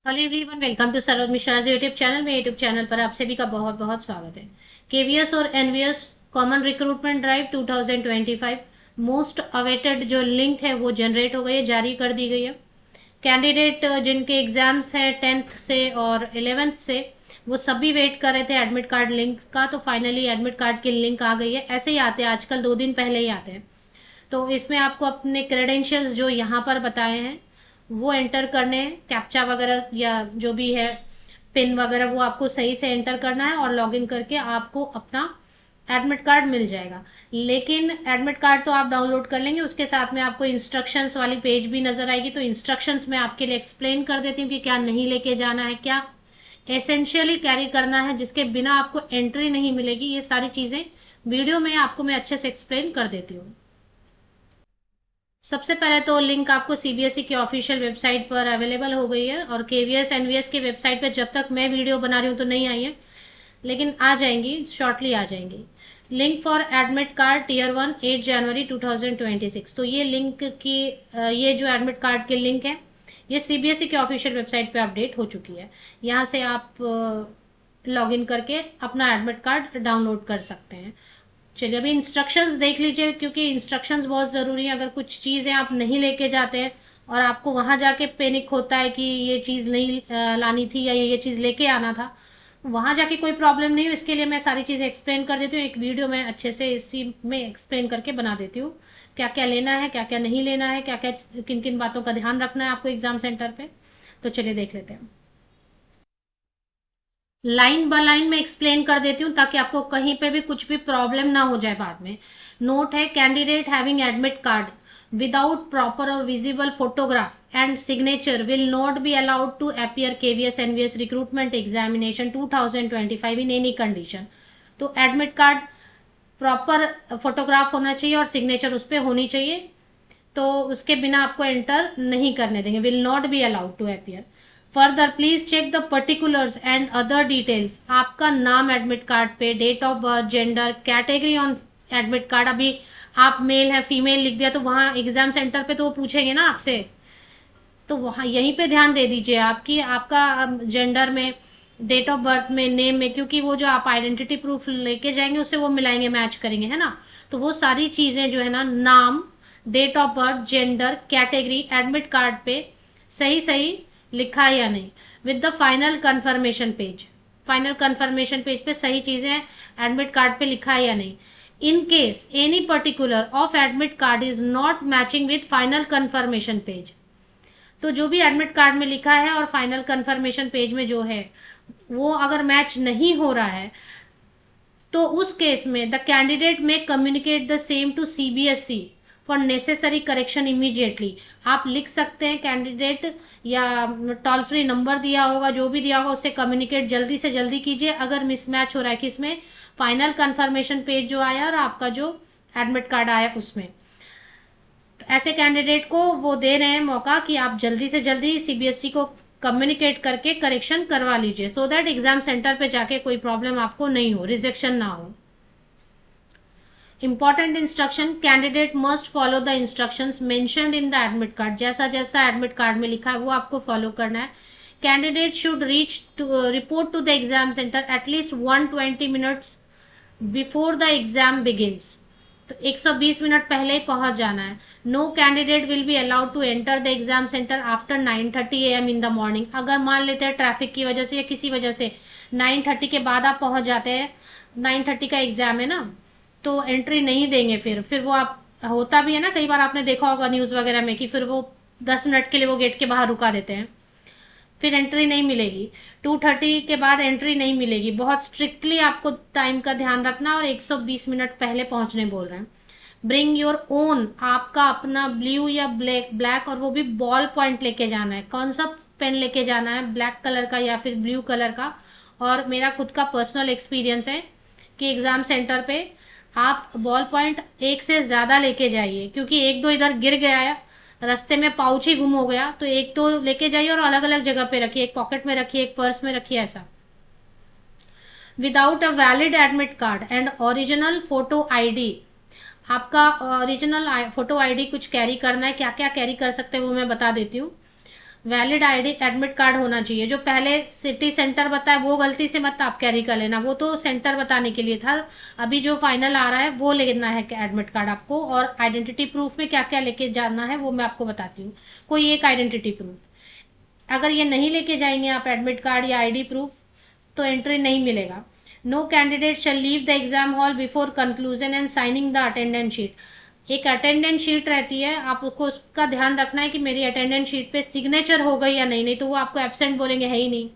Hello everyone, welcome to Saroj Mishra YouTube channel में। YouTube channel पर आप सभी का बहुत बहुत स्वागत है। केवीएस और NVS common recruitment drive 2025 most awaited जो लिंक है वो जनरेट हो गई है, जारी कर दी गई है। कैंडिडेट जिनके एग्जाम्स हैं 10th से और 11th से, वो सभी वेट कर रहे थे एडमिट कार्ड लिंक का। तो फाइनली एडमिट कार्ड की लिंक आ गई है। ऐसे ही आते हैं आजकल, 2 दिन पहले ही आते हैं। तो इसमें आपको अपने क्रेडेंशियल्स जो यहाँ पर बताए हैं वो एंटर करने हैं। कैप्चा वगैरह या जो भी है, पिन वगैरह, वो आपको सही से एंटर करना है और लॉगिन करके आपको अपना एडमिट कार्ड मिल जाएगा। लेकिन एडमिट कार्ड तो आप डाउनलोड कर लेंगे, उसके साथ में आपको इंस्ट्रक्शंस वाली पेज भी नजर आएगी। तो इंस्ट्रक्शंस में आपके लिए एक्सप्लेन कर देती हूँ कि क्या नहीं लेके जाना है, क्या एसेंशियली कैरी करना है, जिसके बिना आपको एंट्री नहीं मिलेगी। ये सारी चीजें वीडियो में आपको मैं अच्छे से एक्सप्लेन कर देती हूँ। सबसे पहले तो लिंक आपको सीबीएसई की ऑफिशियल वेबसाइट पर अवेलेबल हो गई है, और केवीएस एनवीएस की वेबसाइट पे जब तक मैं वीडियो बना रही हूँ तो नहीं आई है, लेकिन आ जाएंगी, शॉर्टली आ जाएंगी। Link for admit card tier 1 8 January 2026। तो ये लिंक की ये जो एडमिट कार्ड के लिंक है, ये सीबीएसई की ऑफिशियल वेबसाइट पे अपडेट हो चुकी है। यहाँ से आप लॉगिन करके अपना एडमिट कार्ड डाउनलोड कर सकते हैं। चलिए अभी इंस्ट्रक्शंस देख लीजिए, क्योंकि इंस्ट्रक्शंस बहुत ज़रूरी है। अगर कुछ चीज़ें आप नहीं लेके जाते हैं और आपको वहाँ जाके पैनिक होता है कि ये चीज़ नहीं लानी थी या ये चीज़ लेके आना था, वहाँ जाके कोई प्रॉब्लम नहीं हो। इसके लिए मैं सारी चीज़ें एक्सप्लेन कर देती हूँ। एक वीडियो में अच्छे से इसी में एक्सप्लेन करके बना देती हूँ, क्या क्या लेना है, क्या क्या नहीं लेना है, क्या क्या किन किन बातों का ध्यान रखना है आपको एग्जाम सेंटर पे। तो चलिए देख लेते हैं। लाइन बाय लाइन में एक्सप्लेन कर देती हूँ ताकि आपको कहीं पे भी कुछ भी प्रॉब्लम ना हो जाए बाद में। नोट है, candidate having admit card without proper और visible photograph and signature will not be allowed to appear KVS NVS recruitment examination 2025 in any condition. तो एडमिट कार्ड प्रॉपर फोटोग्राफ होना चाहिए और सिग्नेचर उस पर होनी चाहिए, तो उसके बिना आपको एंटर नहीं करने देंगे। Will not be allowed to appear. Further please check the particulars and other details. आपका नाम एडमिट कार्ड पे, date of birth, gender, category on admit card. अभी आप मेल है फीमेल लिख दिया तो वहां एग्जाम सेंटर पे तो वो पूछेंगे ना आपसे, तो वहां यहीं पे ध्यान दे दीजिए आपकी आपका जेंडर में, डेट ऑफ बर्थ में, नेम में, क्योंकि वो जो आप आइडेंटिटी प्रूफ लेके जाएंगे उससे वो मिलाएंगे, मैच करेंगे, है ना। तो वो सारी चीजें जो है ना, नाम, date of birth, gender, category admit card पे सही सही लिखा है या नहीं, with the final confirmation page. Final confirmation page पे सही चीजें एडमिट कार्ड पे लिखा है या नहीं। In case any particular of admit card is not matching with final confirmation page, तो जो भी एडमिट कार्ड में लिखा है और फाइनल कंफर्मेशन पेज में जो है वो अगर मैच नहीं हो रहा है, तो उस केस में the candidate may communicate the same to CBSE for necessary correction immediately. आप लिख सकते हैं कैंडिडेट, या टोल फ्री नंबर दिया होगा, जो भी दिया होगा उससे कम्युनिकेट जल्दी से जल्दी कीजिए अगर मिसमैच हो रहा है किसमें, फाइनल कंफर्मेशन पेज जो आया और आपका जो एडमिट कार्ड आया उसमें। तो ऐसे कैंडिडेट को वो दे रहे हैं मौका कि आप जल्दी से जल्दी सीबीएसई को कम्युनिकेट करके करेक्शन करवा लीजिए, सो दैट एग्जाम सेंटर पे जाके कोई प्रॉब्लम आपको नहीं हो, रिजेक्शन ना हो। Important instruction, candidate must follow the instructions mentioned in the admit card. जैसा जैसा एडमिट कार्ड में लिखा है वो आपको फॉलो करना है। Candidate should reach report to the exam centre at least 120 minutes before the exam begins. तो 120 मिनट पहले ही पहुंच जाना है। No candidate will be allowed to enter the exam centre after 9:30 AM in the morning. अगर मान लेते हैं ट्रैफिक की वजह से या किसी वजह से 9:30 के बाद आप पहुंच जाते हैं, 9:30 का एग्जाम है ना, तो एंट्री नहीं देंगे। फिर वो आप, होता भी है ना कई बार, आपने देखा होगा न्यूज वगैरह में कि फिर वो 10 मिनट के लिए वो गेट के बाहर रुका देते हैं, फिर एंट्री नहीं मिलेगी। 2:30 के बाद एंट्री नहीं मिलेगी। बहुत स्ट्रिक्टली आपको टाइम का ध्यान रखना, और 120 मिनट पहले पहुंचने बोल रहे हैं। ब्रिंग योर ओन, आपका अपना ब्लू या ब्लैक, और वो भी बॉल पॉइंट लेके जाना है। कौन सा पेन लेके जाना है, ब्लैक कलर का या फिर ब्लू कलर का। और मेरा खुद का पर्सनल एक्सपीरियंस है कि एग्जाम सेंटर पे आप बॉल पॉइंट एक से ज्यादा लेके जाइए, क्योंकि एक दो इधर गिर गया है, रास्ते में पाउच ही गुम हो गया, तो एक तो लेके जाइए और अलग अलग जगह पे रखिए, एक पॉकेट में रखिए, एक पर्स में रखिए, ऐसा। Without a valid admit card and original photo ID, आपका ओरिजिनल फोटो आईडी कुछ कैरी करना है। क्या क्या कैरी कर सकते हैं वो मैं बता देती हूँ। वैलिड आईडी एडमिट कार्ड होना चाहिए। जो पहले सिटी सेंटर बताया वो गलती से मत आप कैरी कर लेना, वो तो सेंटर बताने के लिए था। अभी जो फाइनल आ रहा है वो लेना है एडमिट कार्ड आपको। और आइडेंटिटी प्रूफ में क्या क्या लेके जाना है वो मैं आपको बताती हूँ। कोई एक आइडेंटिटी प्रूफ, अगर ये नहीं लेके जाएंगे आप एडमिट कार्ड या आईडी प्रूफ तो एंट्री नहीं मिलेगा। No candidate shall leave the exam hall before conclusion and signing the attendance sheet. एक अटेंडेंस शीट रहती है, आपको उसका ध्यान रखना है कि मेरी अटेंडेंस शीट पे सिग्नेचर हो गई या नहीं, नहीं तो वो आपको एब्सेंट बोलेंगे है ही नहीं।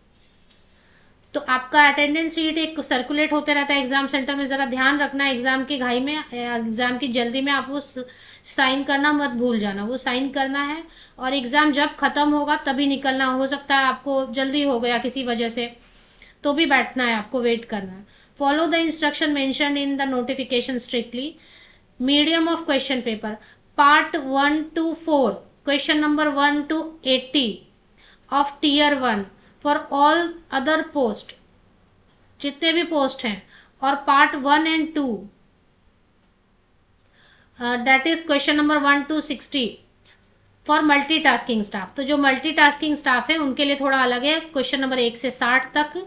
तो आपका अटेंडेंस शीट एक सर्कुलेट होते रहता है एग्जाम सेंटर में, जरा ध्यान रखना है एग्जाम की घाई में, एग्जाम की जल्दी में आप वो साइन करना मत भूल जाना, वो साइन करना है। और एग्जाम जब खत्म होगा तभी निकलना, हो सकता है आपको जल्दी हो गया किसी वजह से तो भी बैठना है, आपको वेट करना है। Follow the instruction mentioned in the notification strictly. Medium of question paper part 1 to 4 question number 1 to 80 of tier 1 for all other post, जितने भी पोस्ट हैं, और part 1 and 2 that is question number 1 to 60 for multitasking staff. तो जो multitasking staff है उनके लिए थोड़ा अलग है, क्वेश्चन नंबर 1 से 60 तक।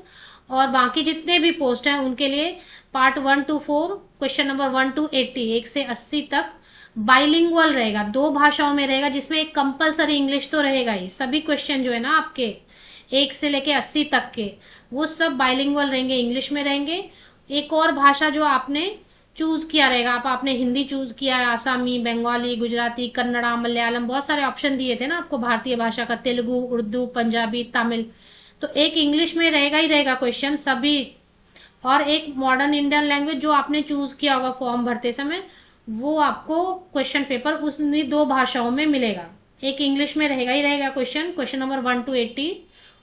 और बाकी जितने भी पोस्ट हैं उनके लिए part 1 to 4 question number 1 to 80 1 से 80 तक बाइलिंगुअल रहेगा, 2 भाषाओं में रहेगा, जिसमें एक कंपलसरी इंग्लिश तो रहेगा ही। सभी क्वेश्चन जो है ना आपके 1 से लेके 80 तक के वो सब बाइलिंगुअल रहेंगे, इंग्लिश में रहेंगे। एक और भाषा जो आपने चूज किया रहेगा, आपने हिंदी चूज किया है, आसामी, बंगाली, गुजराती, कन्नड़ा, मलयालम, बहुत सारे ऑप्शन दिए थे ना आपको भारतीय भाषा का, तेलुगु, उर्दू, पंजाबी, तमिल। तो एक इंग्लिश में रहेगा ही रहेगा क्वेश्चन सभी, और एक मॉडर्न इंडियन लैंग्वेज जो आपने चूज किया होगा फॉर्म भरते समय, वो आपको क्वेश्चन पेपर उस 2 भाषाओं में मिलेगा। एक इंग्लिश में रहेगा ही रहेगा क्वेश्चन नंबर 1 to 80,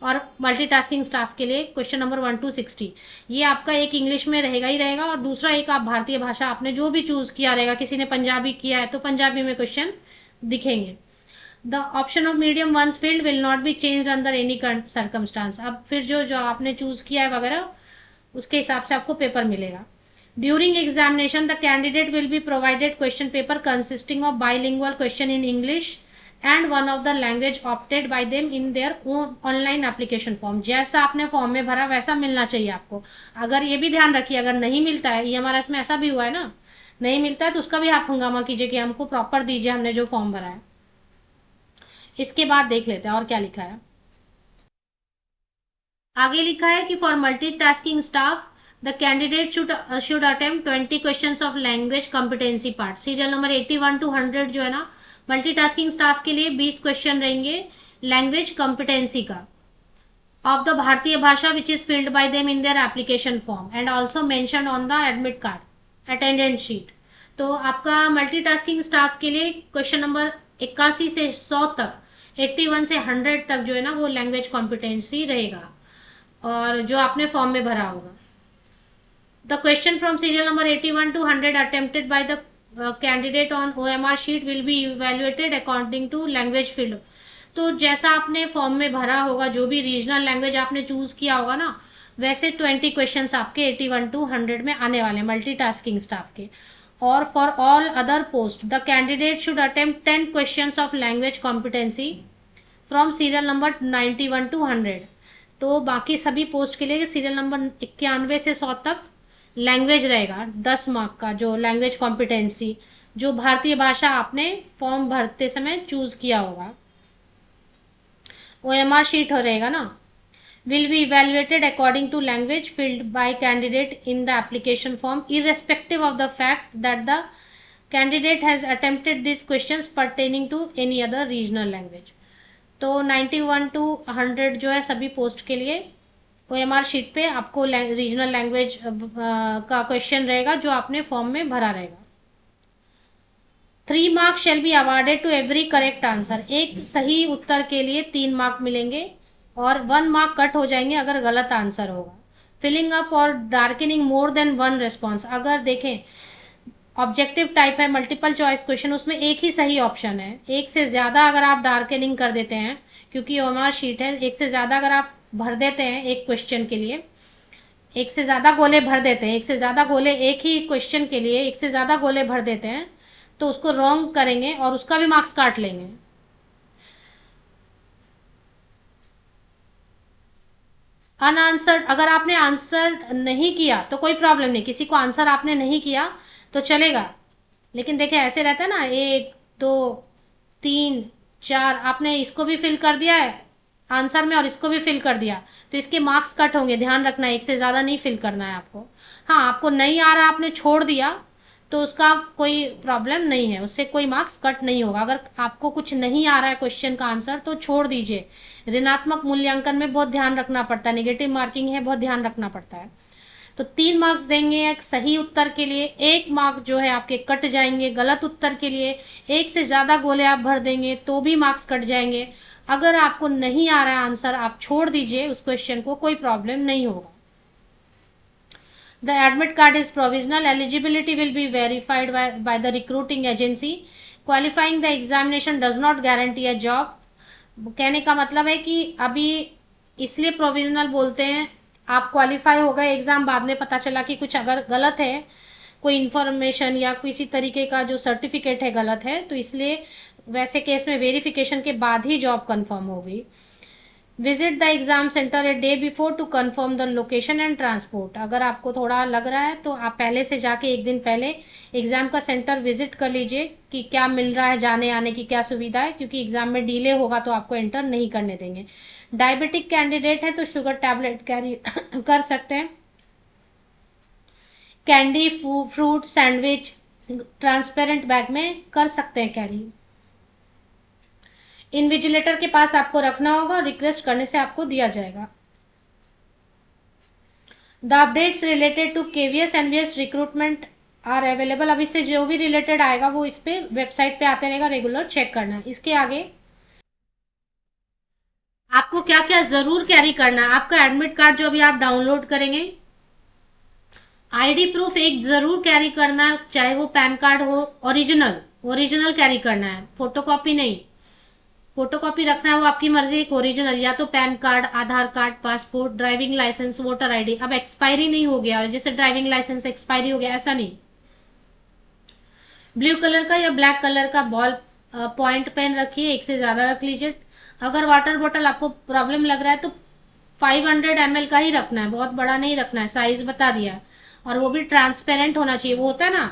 और मल्टीटास्किंग स्टाफ के लिए क्वेश्चन नंबर 1 to 60 ये आपका एक इंग्लिश में रहेगा ही रहेगा, और दूसरा एक आप भारतीय भाषा आपने जो भी चूज किया रहेगा, किसी ने पंजाबी किया है तो पंजाबी में क्वेश्चन दिखेंगे। The option of medium once filled will not be change under any circumstance. अब फिर जो आपने चूज किया है वगैरह उसके हिसाब से आपको पेपर मिलेगा। During examination the candidate will be provided question paper consisting of bilingual question in English and one of the language opted bye them in their online application form. जैसा आपने फॉर्म में भरा वैसा मिलना चाहिए आपको। अगर ये भी ध्यान रखिए, अगर नहीं मिलता है, ये हमारा इसमें ऐसा भी हुआ है ना, नहीं मिलता है तो उसका भी आप हंगामा कीजिए कि हमको प्रॉपर दीजिए, हमने जो फॉर्म भरा है। इसके बाद देख लेते हैं और क्या लिखा है। आगे लिखा है कि for multitasking staff the candidate should attempt 20 questions of language competency part. Serial number 81 to 100 जो है ना, मल्टीटास्किंग स्टाफ के लिए 20 क्वेश्चन रहेंगे लैंग्वेज कॉम्पिटेंसी का, ऑफ द भारतीय भाषा which is filled by them in their application form and also mentioned on the admit card attendance sheet. तो आपका मल्टीटास्किंग स्टाफ के लिए क्वेश्चन नंबर 81 से 100 तक, 81 से 100 तक जो है ना वो लैंग्वेज कॉम्पिटेंसी रहेगा, और जो आपने फॉर्म में भरा होगा। The question from serial number 81 to 100 attempted by the candidate on OMR sheet will be evaluated according to language field. तो जैसा आपने फॉर्म में भरा होगा, जो भी रीजनल लैंग्वेज आपने चूज किया होगा ना, वैसे 20 क्वेश्चंस आपके 81 to 100 में आने वाले हैं मल्टीटास्किंग स्टाफ के। और for all other post the candidate should attempt 10 questions of language competency from serial number 91 to 100। तो बाकी सभी पोस्ट के लिए सीरियल नंबर 91 से 100 तक लैंग्वेज रहेगा, 10 मार्क का, जो लैंग्वेज कॉम्पिटेंसी जो भारतीय भाषा आपने फॉर्म भरते समय चूज किया होगा, OMR शीट हो रहेगा ना, will be evaluated according to language filled by candidate in the application form irrespective of the fact that the candidate has attempted these questions pertaining to any other regional language। तो 91 to 100 जो है सभी post के लिए OMR sheet पे आपको regional language का question रहेगा जो आपने फॉर्म में भरा रहेगा। 3 marks shall be awarded to every correct answer. एक सही उत्तर के लिए 3 मार्क मिलेंगे और 1 मार्क कट हो जाएंगे अगर गलत आंसर होगा। फिलिंग अप और डार्कनिंग मोर देन 1 रेस्पॉन्स। अगर देखें ऑब्जेक्टिव टाइप है, मल्टीपल चॉइस क्वेश्चन, उसमें एक ही सही ऑप्शन है। एक से ज्यादा अगर आप डार्कनिंग कर देते हैं, क्योंकि OMR शीट है, एक से ज्यादा अगर आप भर देते हैं एक क्वेश्चन के लिए, एक से ज्यादा गोले भर देते हैं, एक से ज्यादा गोले एक ही क्वेश्चन के लिए एक से ज्यादा गोले भर देते हैं, तो उसको रॉन्ग करेंगे और उसका भी मार्क्स काट लेंगे। अनआंसर्ड, अगर आपने आंसर नहीं किया तो कोई प्रॉब्लम नहीं, किसी को आंसर आपने नहीं किया तो चलेगा। लेकिन देखिए ऐसे रहता है ना, 1 2 3 4, आपने इसको भी फिल कर दिया है आंसर में और इसको भी फिल कर दिया, तो इसके मार्क्स कट होंगे, ध्यान रखना, एक से ज्यादा नहीं फिल करना है आपको। हाँ, आपको नहीं आ रहा, आपने छोड़ दिया, तो उसका कोई प्रॉब्लम नहीं है, उससे कोई मार्क्स कट नहीं होगा। अगर आपको कुछ नहीं आ रहा है क्वेश्चन का आंसर तो छोड़ दीजिए। ऋणात्मक मूल्यांकन में बहुत ध्यान रखना पड़ता है, नेगेटिव मार्किंग है, बहुत ध्यान रखना पड़ता है। तो 3 मार्क्स देंगे एक सही उत्तर के लिए, 1 मार्क जो है आपके कट जाएंगे गलत उत्तर के लिए। एक से ज्यादा गोले आप भर देंगे तो भी मार्क्स कट जाएंगे। अगर आपको नहीं आ रहा है आंसर, आप छोड़ दीजिए उस क्वेश्चन को, कोई प्रॉब्लम नहीं होगा। The admit card is provisional. Eligibility will be verified by the recruiting agency. Qualifying the examination does not guarantee a job. कहने का मतलब है कि अभी इसलिए प्रोविजनल बोलते हैं, आप क्वालिफाई हो गए एग्जाम, बाद में पता चला कि कुछ अगर गलत है, कोई इंफॉर्मेशन या किसी तरीके का जो सर्टिफिकेट है गलत है, तो इसलिए वैसे केस में वेरिफिकेशन के बाद ही जॉब कंफर्म होगी। Visit the exam centre a day before to confirm the location and transport. अगर आपको थोड़ा लग रहा है तो आप पहले से जाके एक दिन पहले एग्जाम का सेंटर विजिट कर लीजिए कि क्या मिल रहा है, जाने आने की क्या सुविधा है, क्योंकि एग्जाम में डिले होगा तो आपको एंटर नहीं करने देंगे। डायबिटिक कैंडिडेट है तो शुगर टैबलेट कैरी कर सकते हैं। Candy, fruit, sandwich transparent bag में कर सकते हैं कैरी। इन्विजिलेटर के पास आपको रखना होगा, रिक्वेस्ट करने से आपको दिया जाएगा। The updates related to KVS NVS recruitment are available. अब इससे जो भी रिलेटेड आएगा वो इस पे वेबसाइट पे आते रहेगा, रेगुलर चेक करना है। इसके आगे आपको क्या क्या जरूर कैरी करना है। आपका एडमिट कार्ड जो अभी आप डाउनलोड करेंगे, आईडी प्रूफ एक जरूर कैरी करना है, चाहे वो पैन कार्ड हो, ओरिजिनल ओरिजिनल कैरी करना है, फोटोकॉपी नहीं। फोटोकॉपी रखना है वो आपकी मर्जी, एक ओरिजिनल, या तो PAN card, Aadhaar card, passport, driving licence, voter ID. अब एक्सपायरी नहीं हो गया, जैसे ड्राइविंग लाइसेंस एक्सपायरी हो गया, ऐसा नहीं। ब्लू कलर का या ब्लैक कलर का बॉल पॉइंट पेन रखिए, एक से ज्यादा रख लीजिए। अगर वाटर बॉटल आपको प्रॉब्लम लग रहा है तो 500 ml का ही रखना है, बहुत बड़ा नहीं रखना है, साइज बता दिया। और वो भी ट्रांसपेरेंट होना चाहिए, वो होता है ना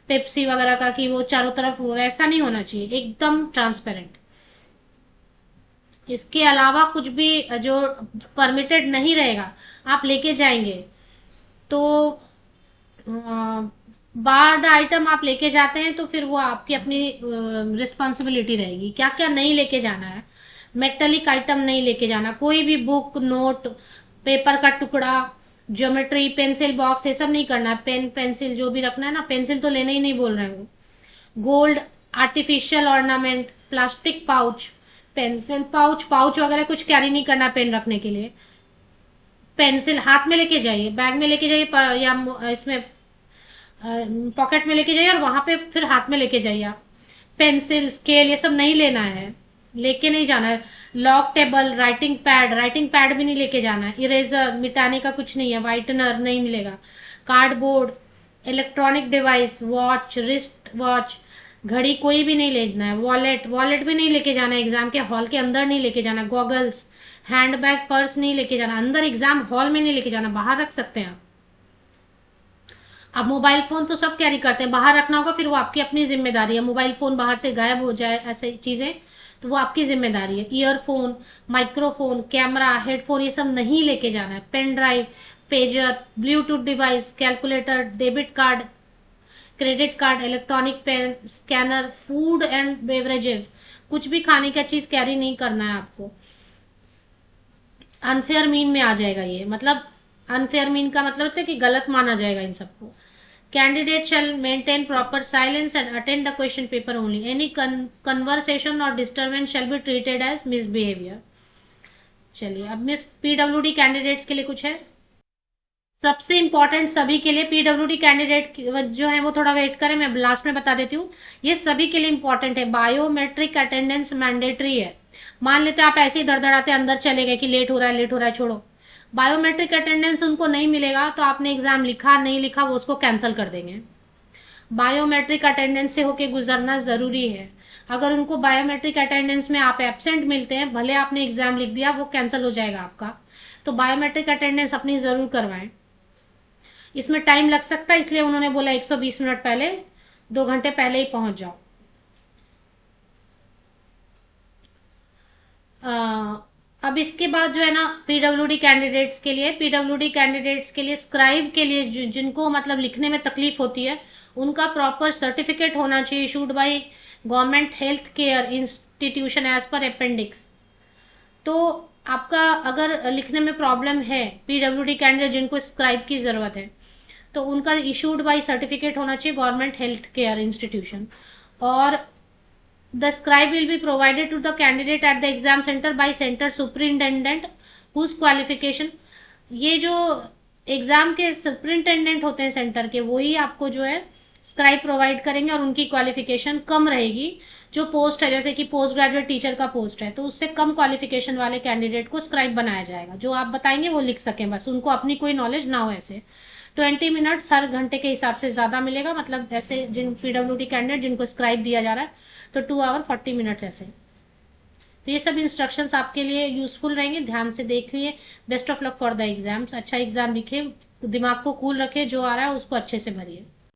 पेप्सी वगैरह का कि वो चारों तरफ, वो वैसा नहीं होना चाहिए, एकदम ट्रांसपेरेंट। इसके अलावा कुछ भी जो परमिटेड नहीं रहेगा आप लेके जाएंगे। तो बार्ड आइटम आप लेके जाते हैं तो फिर वो आपकी अपनी रिस्पॉन्सिबिलिटी रहेगी। क्या क्या नहीं लेके जाना है, मेटेलिक आइटम नहीं लेके जाना, कोई भी बुक, नोट, पेपर का टुकड़ा, ज्योमेट्री, पेंसिल बॉक्स, ये सब नहीं करना। पेन पेंसिल जो भी रखना है ना, पेंसिल तो लेना ही नहीं बोल रहे हैं वो। Gold, artificial ornament, plastic pouch, pencil pouch, pouch वगैरह कुछ कैरी नहीं करना पेन रखने के लिए। पेंसिल हाथ में लेके जाइए, बैग में लेके जाइए, या इसमें पॉकेट में लेके जाइए और वहां पे फिर हाथ में लेके जाइए आप। पेंसिल, स्केल, ये सब नहीं लेना है, लेके नहीं जाना है। लॉक टेबल, राइटिंग पैड भी नहीं लेके जाना है। इरेजर, मिटाने का कुछ नहीं है, व्हाइटनर नहीं मिलेगा। Cardboard, electronic device, watch, wrist watch, घड़ी कोई भी नहीं लेना है। वॉलेट भी नहीं लेके जाना है, एग्जाम के हॉल के अंदर नहीं लेके जाना। गॉगल्स, हैंडबैग, पर्स नहीं लेके जाना, अंदर एग्जाम हॉल में नहीं लेके जाना, बाहर रख सकते हैं आप। अब मोबाइल फोन तो सब कैरी करते हैं, बाहर रखना होगा, फिर वो आपकी अपनी जिम्मेदारी है। मोबाइल फोन बाहर से गायब हो जाए, ऐसी चीजें, तो वो आपकी जिम्मेदारी है। ईयरफोन, माइक्रोफोन, कैमरा, हेडफोन, ये सब नहीं लेके जाना है। Pen drive, pager, Bluetooth device, calculator, debit card, credit card, electronic pen, scanner, food and beverages, कुछ भी खाने का चीज कैरी नहीं करना है आपको। अनफेयर मीन में आ जाएगा ये, मतलब अनफेयर मीन का मतलब है कि गलत माना जाएगा इन सबको। Candidate shall maintain proper silence and attend the question paper only. Any conversation और disturbance shall be treated as misbehaviour. चलिए, अब मिस पीडब्ल्यूडी कैंडिडेट्स के लिए कुछ है। सबसे इंपॉर्टेंट सभी के लिए, पीडब्ल्यूडी कैंडिडेट जो है वो थोड़ा वेट करें, मैं लास्ट में बता देती हूँ। ये सभी के लिए इंपॉर्टेंट है। बायोमेट्रिक अटेंडेंस मैंडेटरी है। मान लेते आप ऐसे ही धड़धड़ाते अंदर चले गए कि लेट हो रहा है, छोड़ो। बायोमेट्रिक अटेंडेंस उनको नहीं मिलेगा तो आपने एग्जाम लिखा नहीं लिखा वो उसको कैंसिल कर देंगे। बायोमेट्रिक अटेंडेंस से होके गुजरना जरूरी है। अगर उनको बायोमेट्रिक अटेंडेंस में आप एब्सेंट मिलते हैं, भले आपने एग्जाम लिख दिया, वो कैंसिल हो जाएगा आपका। तो बायोमेट्रिक अटेंडेंस अपनी जरूर करवाएं। इसमें टाइम लग सकता है, इसलिए उन्होंने बोला 120 मिनट पहले, 2 घंटे पहले ही पहुंच जाओ। अब इसके बाद जो है ना, पीडब्ल्यूडी कैंडिडेट्स के लिए स्क्राइब के लिए जिनको मतलब लिखने में तकलीफ होती है, उनका प्रॉपर सर्टिफिकेट होना चाहिए, issued by government health care institution as per appendix. तो आपका अगर लिखने में प्रॉब्लम है, पीडब्ल्यूडी कैंडिडेट जिनको स्क्राइब की जरूरत है, तो उनका इशूड बाय सर्टिफिकेट होना चाहिए गवर्नमेंट हेल्थ केयर इंस्टीट्यूशन। और the scribe will be provided to the candidate at the exam centre by centre superintendent whose qualification. ये जो एग्जाम के सुपरिंटेंडेंट होते हैं सेंटर के, वही आपको जो है स्क्राइब प्रोवाइड करेंगे, और उनकी क्वालिफिकेशन कम रहेगी। जो पोस्ट है, जैसे कि पोस्ट ग्रेजुएट टीचर का पोस्ट है, तो उससे कम क्वालिफिकेशन वाले कैंडिडेट को स्क्राइब बनाया जाएगा। जो आप बताएंगे वो लिख सकें, बस उनको अपनी कोई नॉलेज ना हो। ऐसे 20 मिनट्स हर घंटे के हिसाब से ज्यादा मिलेगा, मतलब ऐसे जिन पीडब्ल्यूडी कैंडिडेट जिनको स्क्राइब दिया जा रहा है, तो 2 आवर 40 मिनट्स ऐसे। तो ये सब इंस्ट्रक्शंस आपके लिए यूजफुल रहेंगे, ध्यान से देख लिए। Best of luck for the exams. अच्छा एग्जाम लिखे, दिमाग को कूल रखे, जो आ रहा है उसको अच्छे से भरिए।